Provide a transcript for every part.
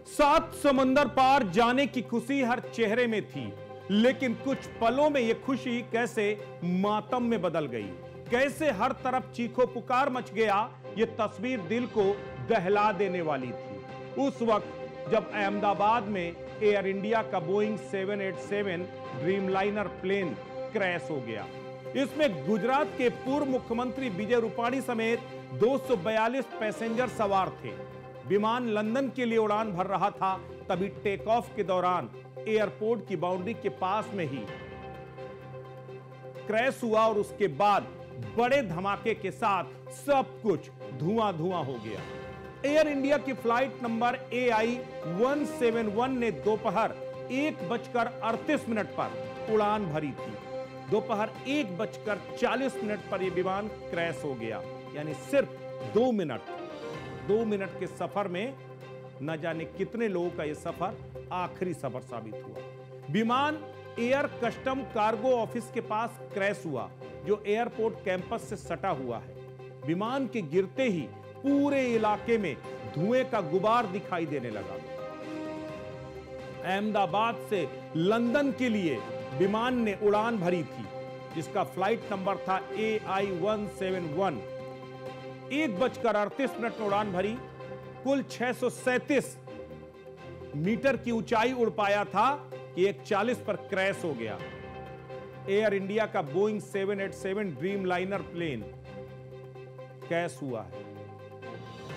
सात समंदर पार जाने की खुशी हर चेहरे में थी, लेकिन कुछ पलों में यह खुशी कैसे मातम में बदल गई, कैसे हर तरफ चीखो पुकार मच गया। यह तस्वीर दिल को दहला देने वाली थी। उस वक्त जब अहमदाबाद में एयर इंडिया का बोइंग 787 ड्रीमलाइनर प्लेन क्रैश हो गया। इसमें गुजरात के पूर्व मुख्यमंत्री विजय रूपाणी समेत 242 पैसेंजर सवार थे। विमान लंदन के लिए उड़ान भर रहा था, तभी टेक ऑफ के दौरान एयरपोर्ट की बाउंड्री के पास में ही क्रैश हुआ और उसके बाद बड़े धमाके के साथ सब कुछ धुआं धुआं हो गया। एयर इंडिया की फ्लाइट नंबर AI 171 ने दोपहर 1:38 पर उड़ान भरी थी। दोपहर 1:40 पर यह विमान क्रैश हो गया, यानी सिर्फ 2 मिनट के सफर में न जाने कितने लोगों का यह सफर आखिरी सफर साबित हुआ। विमान एयर कस्टम कार्गो ऑफिस के पास क्रैश हुआ, जो एयरपोर्ट कैंपस से सटा हुआ है। विमान के गिरते ही पूरे इलाके में धुएं का गुबार दिखाई देने लगा। अहमदाबाद से लंदन के लिए विमान ने उड़ान भरी थी, जिसका फ्लाइट नंबर था AI 171। 1:38 में उड़ान भरी, कुल 637 मीटर की ऊंचाई उड़ पाया था कि 1:40 पर क्रैश हो गया। एयर इंडिया का बोइंग 787 ड्रीमलाइनर प्लेन क्रैश हुआ है।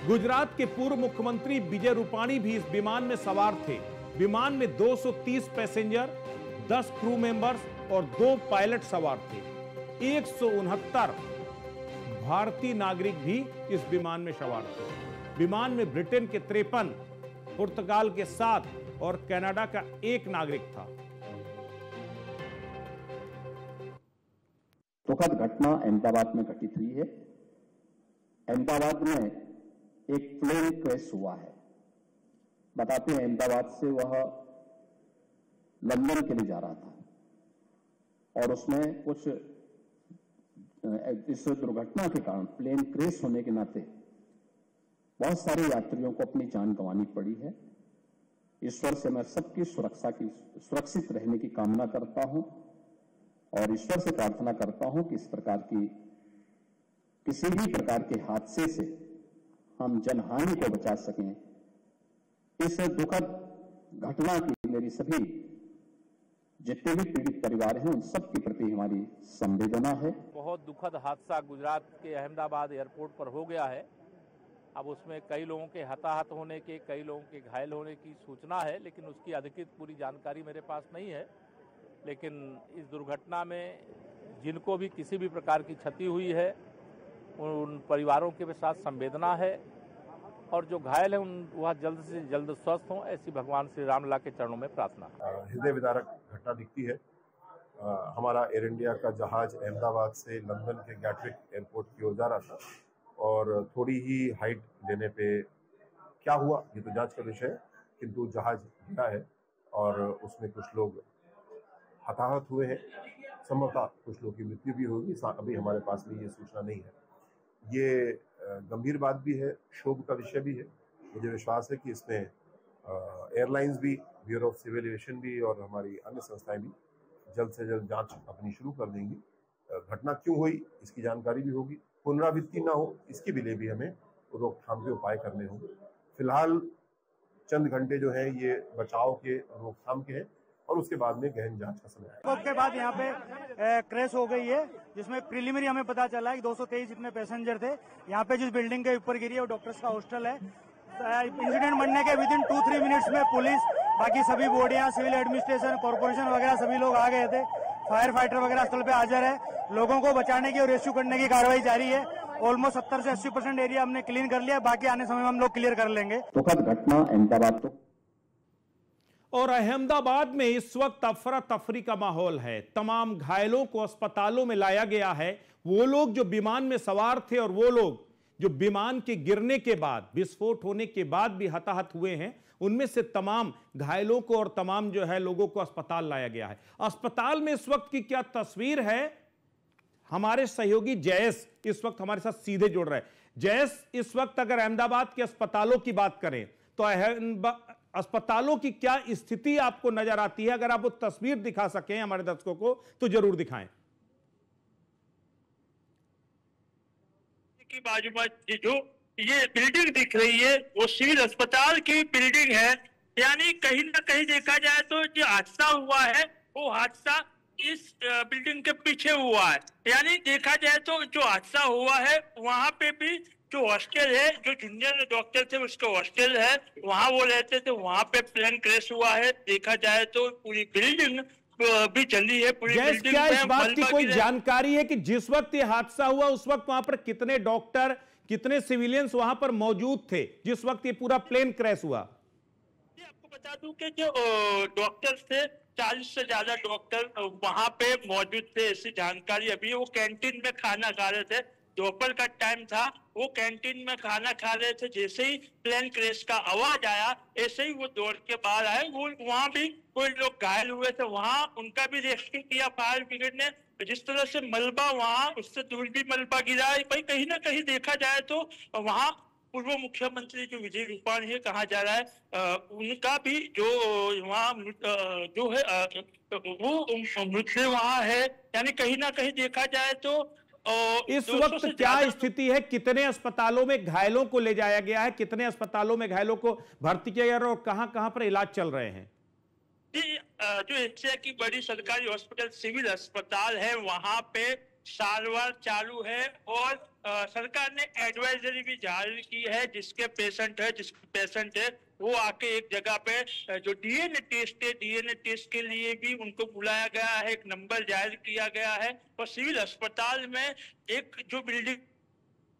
गुजरात के पूर्व मुख्यमंत्री विजय रूपाणी भी इस विमान में सवार थे। विमान में 230 पैसेंजर, 10 क्रू मेंबर्स और 2 पायलट सवार थे। 169 भारतीय नागरिक भी इस विमान में सवार थे। विमान में ब्रिटेन के 53, पुर्तगाल के 7 और कनाडा का 1 नागरिक था। दुखद घटना अहमदाबाद में घटित हुई है। अहमदाबाद में एक प्लेन क्रैश हुआ है। बताते हैं अहमदाबाद से वह लंदन के लिए जा रहा था और उसमें कुछ इस दुर्घटना के कारण प्लेन क्रैश होने के नाते बहुत सारे यात्रियों को अपनी जान गंवानी पड़ी है। ईश्वर से मैं सबकी सुरक्षित रहने की कामना करता हूं और ईश्वर से प्रार्थना करता हूं कि इस प्रकार की किसी भी प्रकार के हादसे से हम जनहानि को बचा सकें। इस दुखद घटना की मेरी सभी जितने भी पीड़ित परिवार हैं उन सब के प्रति हमारी संवेदना है। बहुत दुखद हादसा गुजरात के अहमदाबाद एयरपोर्ट पर हो गया है। अब उसमें कई लोगों के हताहत होने के, कई लोगों के घायल होने की सूचना है, लेकिन उसकी अधिकृत पूरी जानकारी मेरे पास नहीं है। लेकिन इस दुर्घटना में जिनको भी किसी भी प्रकार की क्षति हुई है उन परिवारों के साथ संवेदना है और जो घायल है वह जल्द से जल्द स्वस्थ हों, ऐसी भगवान श्री रामलला के चरणों में प्रार्थना। हृदय विदारक घटना दिखती है। हमारा एयर इंडिया का जहाज अहमदाबाद से लंदन के गैटविक एयरपोर्ट की ओर जा रहा था और थोड़ी ही हाइट लेने पे क्या हुआ ये तो जांच का विषय है, किंतु जहाज गिरा है और उसमें कुछ लोग हताहत हुए हैं। संभवतः कुछ लोगों की मृत्यु भी होगी, अभी हमारे पास में ये सूचना नहीं है। ये गंभीर बात भी है, शोक का विषय भी है। मुझे विश्वास है कि इसमें एयरलाइंस भी, ब्यूरो ऑफ सिविल एविएशन भी और हमारी अन्य संस्थाएं भी जल्द से जल्द जांच अपनी शुरू कर देंगी। घटना क्यों हुई इसकी जानकारी भी होगी, पुनरावृत्ति ना हो इसके लिए भी हमें रोकथाम के उपाय करने होंगे। फिलहाल चंद घंटे जो है ये बचाव के रोकथाम के हैं और उसके बाद में गहन जांच का समय आएगा। उसके बाद यहाँ पे क्रैश हो गई है, जिसमें प्रीलिमिनरी हमें पता चला है कि 223 इतने पैसेंजर थे। यहाँ पे जिस बिल्डिंग के ऊपर गिरी है वो डॉक्टर्स का हॉस्टल है। इंसिडेंट बनने के विदिन 2-3 मिनट्स में पुलिस, बाकी सभी बॉडियां, सिविल एडमिनिस्ट्रेशन, कॉर्पोरेशन वगैरह सभी लोग आ गए थे। फायर फाइटर वगैरह स्थल पे हाजिर है। लोगों को बचाने की और रेस्क्यू करने की कार्रवाई जारी है। ऑलमोस्ट 70 से 80% एरिया हमने क्लीन कर लिया, बाकी आने समय में हम लोग क्लियर कर लेंगे। दुखद घटना अहमदाबाद और अहमदाबाद में इस वक्त अफरा तफरी का माहौल है। तमाम घायलों को अस्पतालों में लाया गया है। वो लोग जो विमान में सवार थे और वो लोग जो विमान के गिरने के बाद, विस्फोट होने के बाद भी हताहत हुए हैं, उनमें से तमाम घायलों को और तमाम जो है लोगों को अस्पताल लाया गया है। अस्पताल में इस वक्त की क्या तस्वीर है, हमारे सहयोगी जयेश इस वक्त हमारे साथ सीधे जुड़ रहे हैं। जयेश, इस वक्त अगर अहमदाबाद के अस्पतालों की बात करें तो अस्पतालों की क्या स्थिति आपको नजर आती है? अगर आप वो तस्वीर दिखा सकें हमारे दर्शकों को तो जरूर दिखाएं। की बाजू में जो ये बिल्डिंग दिख रही है वो सिविल अस्पताल की बिल्डिंग है। यानी कहीं ना कहीं देखा जाए तो जो हादसा हुआ है वो हादसा इस बिल्डिंग के पीछे हुआ है। यानी देखा जाए तो जो हादसा हुआ है वहां पे भी जो हॉस्टल है, जो जूनियर डॉक्टर थे उसका हॉस्टल है, वहां वो रहते थे, वहां पे प्लेन क्रैश हुआ है। देखा जाए तो पूरी बिल्डिंग भी चली है। पूरी बिल्डिंग क्या इस में बात की कोई मलबा जानकारी है कि जिस वक्त ये हादसा हुआ उस वक्त वहां पर कितने डॉक्टर, कितने सिविलियंस वहां पर मौजूद थे जिस वक्त ये पूरा प्लेन क्रैश हुआ? आपको बता दूं कि जो डॉक्टर्स थे 40 से ज्यादा डॉक्टर वहां पे मौजूद थे, ऐसी जानकारी अभी। वो कैंटीन में खाना खा रहे थे, दोपहर का टाइम था, वो कैंटीन में खाना खा रहे थे। जैसे ही प्लेन क्रैश का आवाज आया ऐसे ही वो दौड़ के बाहर आए। वो वहां भी कोई लोग घायल हुए थे, वहां उनका भी रेस्क्यू किया फायर ब्रिगेड ने। जिस तरह से मलबा वहां उससे दूर भी मलबा गिरा है। भाई कहीं ना कहीं देखा जाए तो वहां पूर्व मुख्यमंत्री जो विजय रूपाणी है कहा जा रहा है उनका भी जो वहाँ जो है वो मृत्यु वहाँ है। यानी कहीं ना कहीं देखा जाए तो इस वक्त क्या स्थिति है? कितने अस्पतालों में घायलों को ले जाया गया है? कितने अस्पतालों में घायलों को भर्ती किया गया और कहां कहां पर इलाज चल रहे हैं? जो एशिया की बड़ी सरकारी हॉस्पिटल सिविल अस्पताल है वहां पे सारवार चालू है और सरकार ने एडवाइजरी भी जारी की है। जिसके पेशेंट है वो आके एक जगह पे जो डीएनए टेस्ट है, डीएनए टेस्ट के लिए भी उनको बुलाया गया है। एक नंबर जारी किया गया है। और सिविल अस्पताल में एक जो बिल्डिंग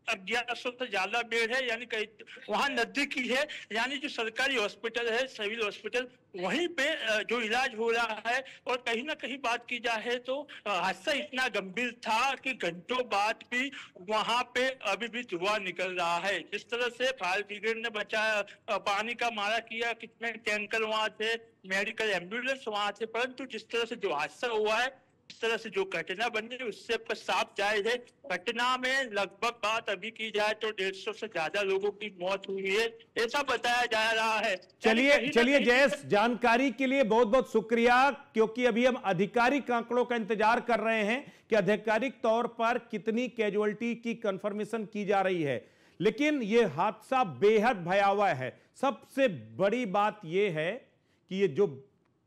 1100 से ज्यादा बेड है, यानी कहीं वहां नजदीकी है। यानी जो सरकारी हॉस्पिटल है सिविल हॉस्पिटल वहीं पे जो इलाज हो रहा है। और कहीं ना कहीं बात की जाए तो हादसा इतना गंभीर था कि घंटों बाद भी वहां पे अभी भी धुआं निकल रहा है। जिस तरह से फायर ब्रिगेड ने बचाया, पानी का मारा किया, कितने टैंकर वहां थे, मेडिकल एम्बुलेंस वहां थे, परंतु जिस तरह से जो हादसा हुआ है, इस तरह से जो घटना बनी उससे साफ जाहिर है। घटना में लगभग बात अभी की जाए तो 150 से ज्यादा लोगों की मौत हुई है, ऐसा बताया जा रहा है। चलिए जयेश, जानकारी के लिए बहुत बहुत शुक्रिया, क्योंकि अभी हम आधिकारिक आंकड़ों का इंतजार कर रहे हैं कि आधिकारिक तौर पर कितनी कैजुअल्टी की कंफर्मेशन की जा रही है। लेकिन यह हादसा बेहद भयावह है। सबसे बड़ी बात यह है कि ये जो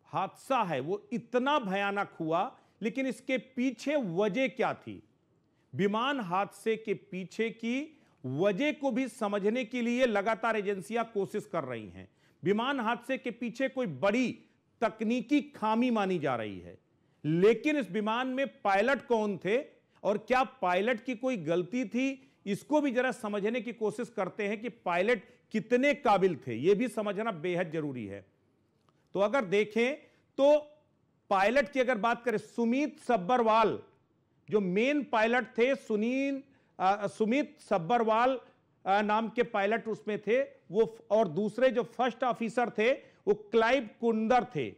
हादसा है वो इतना भयानक हुआ, लेकिन इसके पीछे वजह क्या थी? विमान हादसे के पीछे की वजह को भी समझने के लिए लगातार एजेंसियां कोशिश कर रही हैं। विमान हादसे के पीछे कोई बड़ी तकनीकी खामी मानी जा रही है, लेकिन इस विमान में पायलट कौन थे और क्या पायलट की कोई गलती थी, इसको भी जरा समझने की कोशिश करते हैं कि पायलट कितने काबिल थे, यह भी समझना बेहद जरूरी है। तो अगर देखें तो पायलट की अगर बात करें, सुमित सब्बरवाल जो मेन पायलट थे, सुमित सब्बरवाल नाम के पायलट उसमें थे वो, और दूसरे जो फर्स्ट ऑफिसर थे वो क्लाइव कुंदर थे।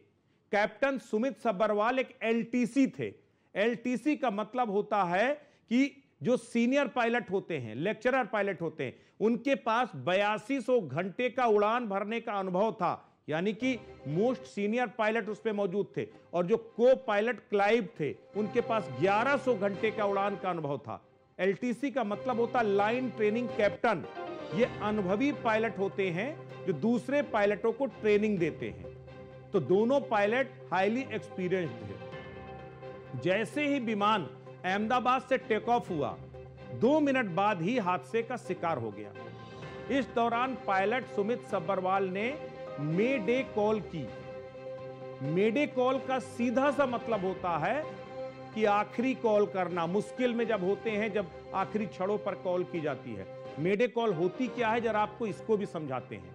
कैप्टन सुमित सब्बरवाल एक एलटीसी थे। एलटीसी का मतलब होता है कि जो सीनियर पायलट होते हैं, लेक्चरर पायलट होते हैं, उनके पास 8200 घंटे का उड़ान भरने का अनुभव था, यानी कि मोस्ट सीनियर पायलट उसमें मौजूद थे। और जो को पायलट क्लाइव थे उनके पास 1100 घंटे का उड़ान का अनुभव था। एलटीसी का मतलब होता लाइन ट्रेनिंग कैप्टन। ये अनुभवी पायलट होते हैं जो दूसरे पायलटों को ट्रेनिंग देते हैं। तो दोनों पायलट हाईली एक्सपीरियंस्ड थे। जैसे ही विमान अहमदाबाद से टेक ऑफ हुआ, 2 मिनट बाद ही हादसे का शिकार हो गया। इस दौरान पायलट सुमित सब्बरवाल ने मेडे कॉल की। मेडे कॉल का सीधा सा मतलब होता है कि आखिरी कॉल करना, मुश्किल में जब होते हैं, जब आखिरी क्षणों पर कॉल की जाती है। मेडे कॉल होती क्या है, जरा आपको इसको भी समझाते हैं।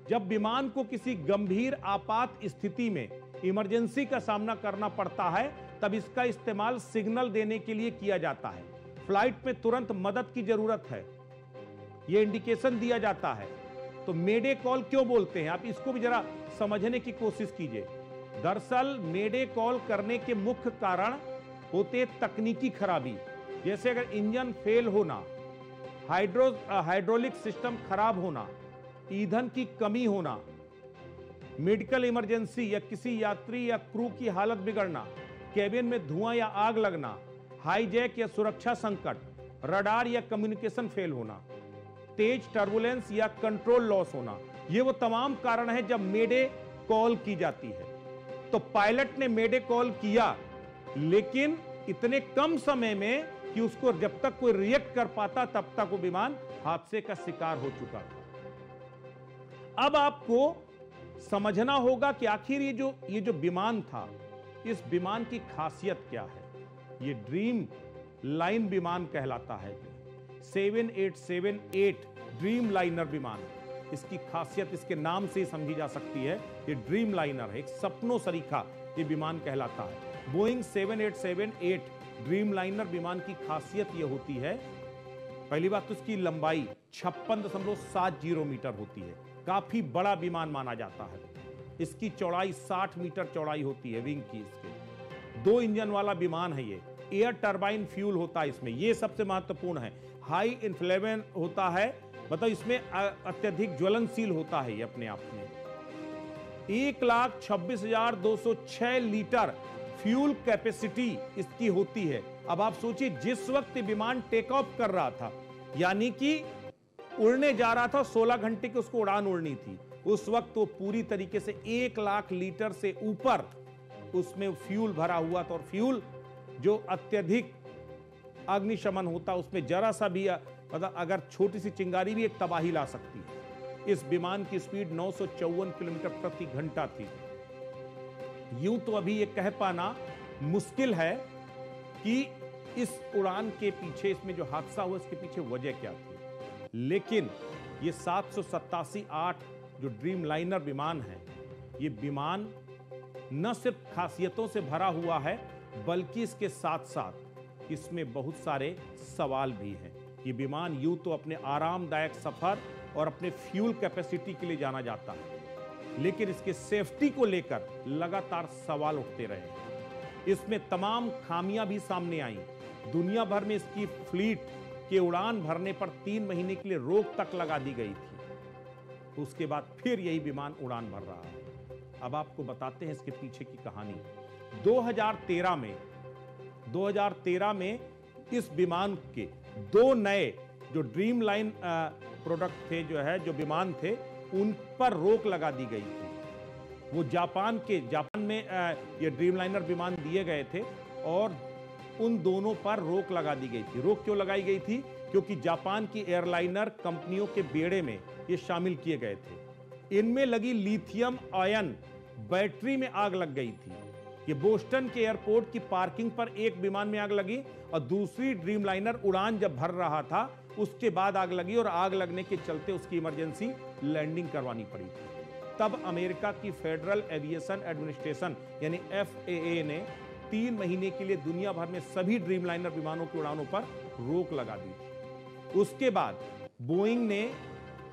जब विमान को किसी गंभीर आपात स्थिति में इमरजेंसी का सामना करना पड़ता है, तब इसका इस्तेमाल सिग्नल देने के लिए किया जाता है। फ्लाइट में तुरंत मदद की जरूरत है, यह इंडिकेशन दिया जाता है। तो मेडे कॉल क्यों बोलते हैं, आप इसको भी जरा समझने की कोशिश कीजिए। दरअसल मेडे कॉल करने के मुख्य कारण होते तकनीकी खराबी, जैसे अगर इंजन फेल होना, हाइड्रोलिक सिस्टम खराब होना, ईंधन की कमी होना, मेडिकल इमरजेंसी या किसी यात्री या क्रू की हालत बिगड़ना, केबिन में धुआं या आग लगना, हाईजैक या सुरक्षा संकट, रडार या कम्युनिकेशन फेल होना, तेज टर्बुलेंस या कंट्रोल लॉस होना, ये वो तमाम कारण है जब मेडे कॉल की जाती है। तो पायलट ने मेडे कॉल किया, लेकिन इतने कम समय में कि उसको जब तक कोई रिएक्ट कर पाता तब तक वो विमान हादसे का शिकार हो चुका था। अब आपको समझना होगा कि आखिर ये जो विमान था, इस विमान की खासियत क्या है। ये ड्रीम लाइन विमान कहलाता है। 7878 ड्रीम लाइनर विमान, इसकी खासियत इसके नाम से ही समझी जा सकती है। ये ड्रीम लाइनर है, एक सपनों सरीखा ये विमान कहलाता है। बोइंग 7878 ड्रीम लाइनर विमान की खासियत ये होती है, पहली बात तो इसकी लंबाई 56.70 मीटर होती है, काफी बड़ा विमान माना जाता है। इसकी चौड़ाई 60 मीटर चौड़ाई होती है विंग की। इसके 2 इंजन वाला विमान है ये। एयर टरबाइन फ्यूल होता है इसमें, ये सबसे महत्वपूर्ण है। हाई इन्फ्लेमेबल होता है, मतलब इसमें अत्यधिक ज्वलनशील होता है ये अपने आप में। 1,26,206 लीटर फ्यूल कैपेसिटी इसकी होती है। अब आप सोचिए, जिस वक्त विमान टेक ऑफ कर रहा था, यानी कि उड़ने जा रहा था, 16 घंटे की उसको उड़ान उड़नी थी, उस वक्त वो पूरी तरीके से 1 लाख लीटर से ऊपर उसमें फ्यूल भरा हुआ था। और फ्यूल जो अत्यधिक अग्निशमन होता, उसमें जरा सा भी मतलब अगर छोटी सी चिंगारी भी एक तबाही ला सकती है। इस विमान की स्पीड 954 किलोमीटर प्रति घंटा थी। यूं तो अभी ये कह पाना मुश्किल है कि इस उड़ान के पीछे, इसमें जो हादसा हुआ इसके पीछे वजह क्या थी, लेकिन ये 787-8 जो ड्रीम लाइनर विमान है, ये विमान न सिर्फ खासियतों से भरा हुआ है, बल्कि इसके साथ साथ इसमें बहुत सारे सवाल भी हैं। ये विमान यूं तो अपने आरामदायक सफर और अपने फ्यूल कैपेसिटी के लिए जाना जाता है, लेकिन इसके सेफ्टी को लेकर लगातार सवाल उठते रहे। इसमें तमाम खामियां भी सामने आई। दुनिया भर में इसकी फ्लीट के उड़ान भरने पर 3 महीने के लिए रोक तक लगा दी गई थी। उसके बाद फिर यही विमान उड़ान भर रहा है। अब आपको बताते हैं इसके पीछे की कहानी। 2013 में इस विमान के 2 नए जो ड्रीम लाइन प्रोडक्ट थे, जो विमान थे, उन पर रोक लगा दी गई थी। वो जापान में ये ड्रीम लाइनर विमान दिए गए थे और उन दोनों पर रोक लगा दी गई थी। रोक क्यों लगाई गई थी? क्योंकि जापान की एयरलाइनर कंपनियों के बेड़े में ये शामिल किए गए थे। इनमें लगी लिथियम आयन बैटरी में आग लग गई थी। ये बोस्टन के एयरपोर्ट की पार्किंग पर एक विमान में आग लगी और दूसरी ड्रीम लाइनर उड़ान जब भर रहा था उसके बाद आग लगी, और आग लगने के चलते उसकी इमरजेंसी लैंडिंग करवानी पड़ी थी। तब अमेरिका की फेडरल एविएशन एडमिनिस्ट्रेशन यानी FAA ने 3 महीने के लिए दुनिया भर में सभी ड्रीम लाइनर विमानों की उड़ानों पर रोक लगा दी थी। उसके बाद बोइंग ने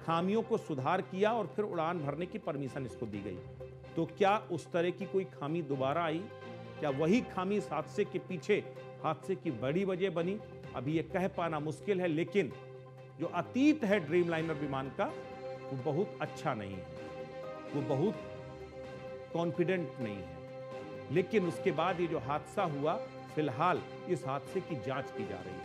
खामियों को सुधार किया और फिर उड़ान भरने की परमिशन इसको दी गई। तो क्या उस तरह की कोई खामी दोबारा आई? क्या वही खामी इस हादसे के पीछे हादसे की बड़ी वजह बनी? अभी यह कह पाना मुश्किल है, लेकिन जो अतीत है ड्रीम लाइनर विमान का वो बहुत अच्छा नहीं है, वो बहुत कॉन्फिडेंट नहीं है। लेकिन उसके बाद ये जो हादसा हुआ, फिलहाल इस हादसे की जांच की जा रही है।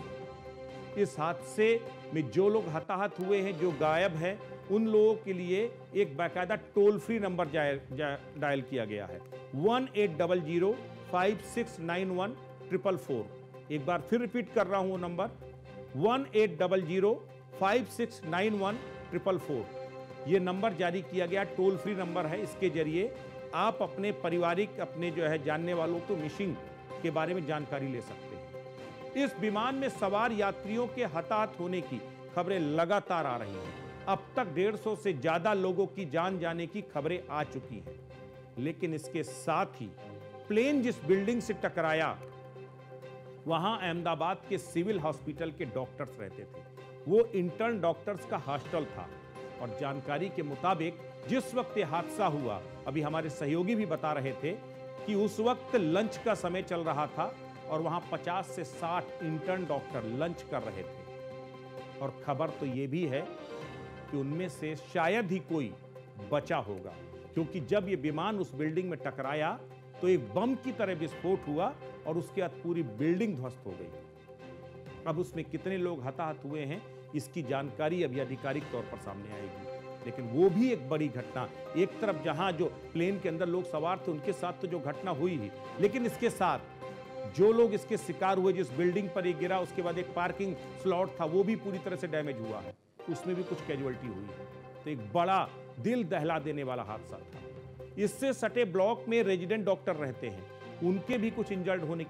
इस हादसे में जो लोग हताहत हुए हैं, जो गायब हैं, उन लोगों के लिए एक बाकायदा टोल फ्री नंबर डायल किया गया है, 1800-5691-444। एक बार फिर रिपीट कर रहा हूं वो नंबर, 1800-5691-444। ये नंबर जारी किया गया टोल फ्री नंबर है। इसके जरिए आप अपने पारिवारिक, अपने जानने वालों को मिसिंग के बारे में जानकारी ले सकते हैं। इस विमान में सवार यात्रियों के हताहत होने की खबरें लगातार आ रही हैं। अब तक 150 से ज्यादा लोगों की जान जाने की खबरें आ चुकी हैं। लेकिन इसके साथ ही प्लेन जिस बिल्डिंग से टकराया, वहां अहमदाबाद के सिविल हॉस्पिटल के डॉक्टर्स रहते थे। वो इंटर्न डॉक्टर्स का हॉस्टल था। और जानकारी के मुताबिक जिस वक्त यह हादसा हुआ, अभी हमारे सहयोगी भी बता रहे थे कि उस वक्त लंच का समय चल रहा था और वहां 50 से 60 इंटर्न डॉक्टर लंच कर रहे थे। और खबर तो यह भी है कि उनमें से शायद ही कोई बचा होगा, क्योंकि जब यह विमान उस बिल्डिंग में टकराया तो एक बम की तरह विस्फोट हुआ और उसके बाद पूरी बिल्डिंग ध्वस्त हो गई। अब उसमें कितने लोग हताहत हुए हैं इसकी जानकारी अभी आधिकारिक तौर पर सामने आएगी, लेकिन वो भी एक बड़ी घटना। एक तरफ जहां जो प्लेन के अंदर लोग सवार थे उनके साथ तो जो घटना हुई ही, लेकिन इसके साथ जो लोग इसके शिकार हुए, जिस बिल्डिंग पर ये गिरा, उसके बाद एक पार्किंग स्लॉट था वो भी पूरी तरह से डैमेज हुआ है, उसमें भी कुछ कैजुअल्टी हुई है। तो एक बड़ा दिल दहला देने वाला हादसा था। इससे सटे ब्लॉक में रेजिडेंट डॉक्टर रहते हैं, उनके भी कुछ इंजर्ड होने की